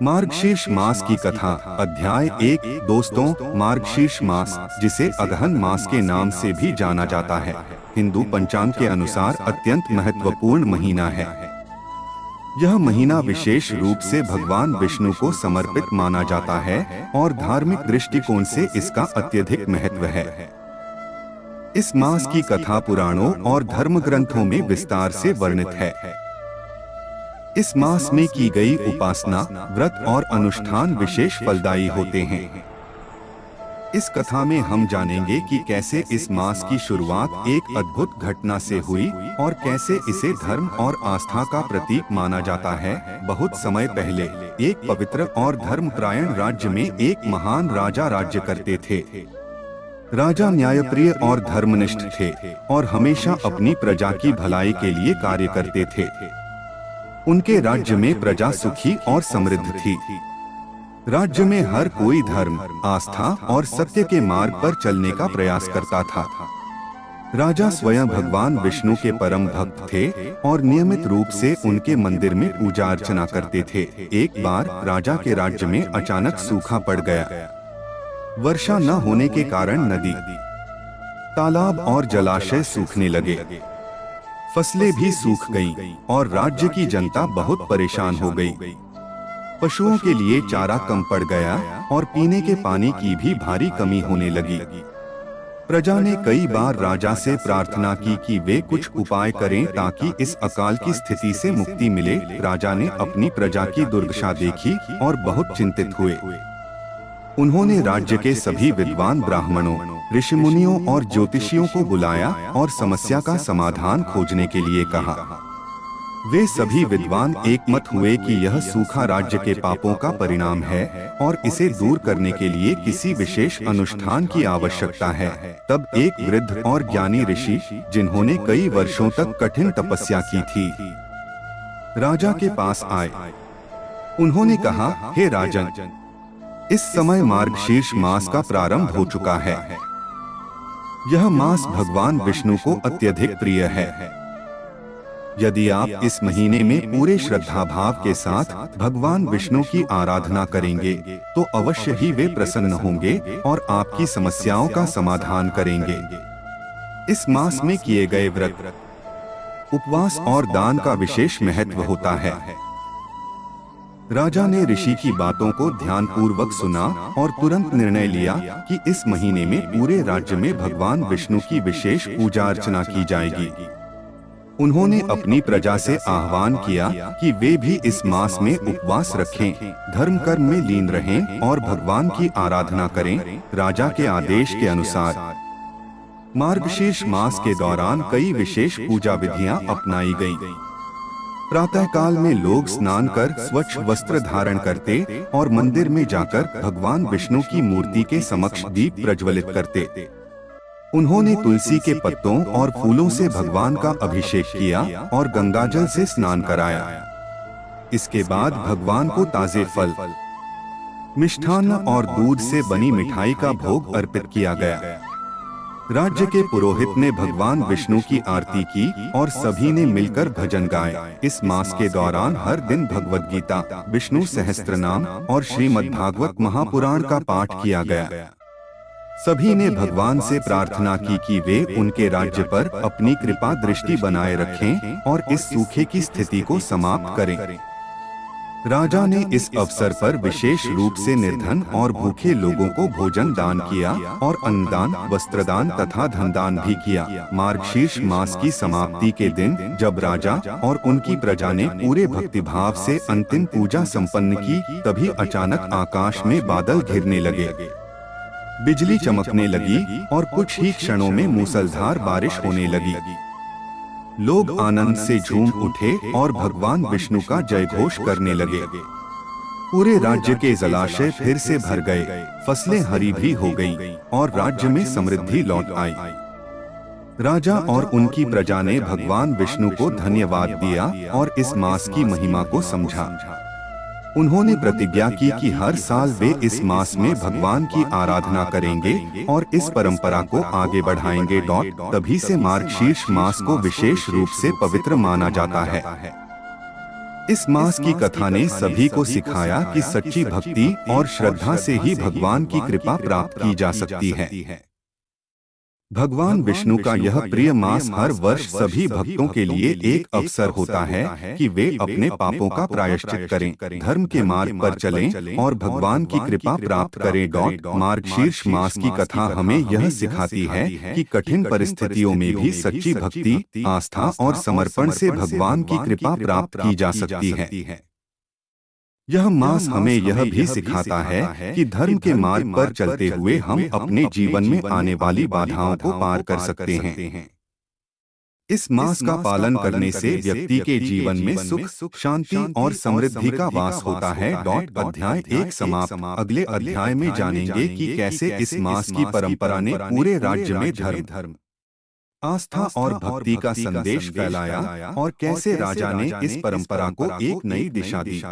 मार्गशीर्ष मास की कथा। अध्याय 1। दोस्तों, मार्गशीर्ष मास, जिसे अगहन मास के नाम से भी जाना जाता है, हिंदू पंचांग के अनुसार अत्यंत महत्वपूर्ण महीना है। यह महीना विशेष रूप से भगवान विष्णु को समर्पित माना जाता है और धार्मिक दृष्टिकोण से इसका अत्यधिक महत्व है। इस मास की कथा पुराणों और धर्म ग्रंथों में विस्तार से वर्णित है। इस मास में की गई उपासना, व्रत और अनुष्ठान विशेष फलदायी होते हैं। इस कथा में हम जानेंगे कि कैसे इस मास की शुरुआत एक अद्भुत घटना से हुई और कैसे इसे धर्म और आस्था का प्रतीक माना जाता है। बहुत समय पहले एक पवित्र और धर्मपरायण राज्य में एक महान राजा राज्य करते थे। राजा न्यायप्रिय और धर्मनिष्ठ थे और हमेशा अपनी प्रजा की भलाई के लिए कार्य करते थे। उनके राज्य में प्रजा सुखी और समृद्ध थी। राज्य में हर कोई धर्म, आस्था और सत्य के मार्ग पर चलने का प्रयास करता था। राजा स्वयं भगवान विष्णु के परम भक्त थे और नियमित रूप से उनके मंदिर में पूजा अर्चना करते थे। एक बार राजा के राज्य में अचानक सूखा पड़ गया। वर्षा न होने के कारण नदी, तालाब और जलाशय सूखने लगे। फसलें भी सूख गईं और राज्य की जनता बहुत परेशान हो गई। पशुओं के लिए चारा कम पड़ गया और पीने के पानी की भी भारी कमी होने लगी। प्रजा ने कई बार राजा से प्रार्थना की कि वे कुछ उपाय करें ताकि इस अकाल की स्थिति से मुक्ति मिले। राजा ने अपनी प्रजा की दुर्दशा देखी और बहुत चिंतित हुए। उन्होंने राज्य के सभी विद्वान ब्राह्मणों, ऋषिमुनियों और ज्योतिषियों को बुलाया और समस्या का समाधान खोजने के लिए कहा। वे सभी विद्वान एकमत हुए कि यह सूखा राज्य के पापों का परिणाम है और इसे दूर करने के लिए किसी विशेष अनुष्ठान की आवश्यकता है। तब एक वृद्ध और ज्ञानी ऋषि, जिन्होंने कई वर्षों तक कठिन तपस्या की थी, राजा के पास आए। उन्होंने कहा, हे राजन, इस समय मार्गशीर्ष मास का प्रारंभ हो चुका है। यह मास भगवान विष्णु को अत्यधिक प्रिय है। यदि आप इस महीने में पूरे श्रद्धा भाव के साथ भगवान विष्णु की आराधना करेंगे तो अवश्य ही वे प्रसन्न होंगे और आपकी समस्याओं का समाधान करेंगे। इस मास में किए गए व्रत, उपवास और दान का विशेष महत्व होता है। राजा ने ऋषि की बातों को ध्यानपूर्वक सुना और तुरंत निर्णय लिया कि इस महीने में पूरे राज्य में भगवान विष्णु की विशेष पूजा अर्चना की जाएगी। उन्होंने अपनी प्रजा से आह्वान किया कि वे भी इस मास में उपवास रखें, धर्म कर्म में लीन रहें और भगवान की आराधना करें। राजा के आदेश के अनुसार मार्गशीर्ष मास के दौरान कई विशेष पूजा विधियां अपनाई गईं। प्रातः काल में लोग स्नान कर स्वच्छ वस्त्र धारण करते और मंदिर में जाकर भगवान विष्णु की मूर्ति के समक्ष दीप प्रज्वलित करते। उन्होंने तुलसी के पत्तों और फूलों से भगवान का अभिषेक किया और गंगाजल से स्नान कराया। इसके बाद भगवान को ताजे फल, मिष्ठान्न और दूध से बनी मिठाई का भोग अर्पित किया गया। राज्य के पुरोहित ने भगवान विष्णु की आरती की और सभी ने मिलकर भजन गाए। इस मास के दौरान हर दिन भगवद गीता, विष्णु सहस्त्रनाम और श्रीमद् भागवत महापुराण का पाठ किया गया। सभी ने भगवान से प्रार्थना की कि वे उनके राज्य पर अपनी कृपा दृष्टि बनाए रखें और इस सूखे की स्थिति को समाप्त करें। राजा ने इस अवसर पर विशेष रूप से निर्धन और भूखे लोगों को भोजन दान किया और अन्नदान, वस्त्रदान तथा धनदान भी किया। मार्गशीर्ष मास की समाप्ति के दिन जब राजा और उनकी प्रजा ने पूरे भक्तिभाव से अंतिम पूजा संपन्न की, तभी अचानक आकाश में बादल घिरने लगे, बिजली चमकने लगी और कुछ ही क्षणों में मूसलधार बारिश होने लगी। लोग आनंद से झूम उठे और भगवान विष्णु का जय घोष करने लगे। पूरे राज्य के जलाशय फिर से भर गए, फसलें हरी भी हो गईं और राज्य में समृद्धि लौट आई। राजा और उनकी प्रजा ने भगवान विष्णु को धन्यवाद दिया और इस मास की महिमा को समझा। उन्होंने प्रतिज्ञा की कि हर साल वे इस मास में भगवान की आराधना करेंगे और इस परंपरा को आगे बढ़ाएंगे। तभी से मार्गशीर्ष मास को विशेष रूप से पवित्र माना जाता है। इस मास की कथा ने सभी को सिखाया कि सच्ची भक्ति और श्रद्धा से ही भगवान की कृपा प्राप्त की जा सकती है। भगवान विष्णु का यह प्रिय मास हर वर्ष सभी भक्तों के लिए एक अवसर होता है कि वे अपने पापों का प्रायश्चित करें, धर्म के मार्ग पर चलें और भगवान की कृपा प्राप्त करें। मार्गशीर्ष मास की कथा हमें यह सिखाती है कि कठिन परिस्थितियों में भी सच्ची भक्ति, आस्था और समर्पण से भगवान की कृपा प्राप्त की जा सकती है। यह मास हमें यह भी सिखाता है कि धर्म के मार्ग पर चलते हुए हम अपने जीवन में आने वाली बाधाओं को पार कर सकते हैं। इस मास का पालन करने से व्यक्ति के जीवन में सुख, शांति और समृद्धि का वास होता है। अध्याय 1 समाप्त। अगले अध्याय में जानेंगे कि कैसे इस मास की परंपरा ने पूरे राज्य में धर्म, आस्था और भक्ति का संदेश फैलाया और कैसे राजा ने इस परंपरा को एक नई दिशा दी।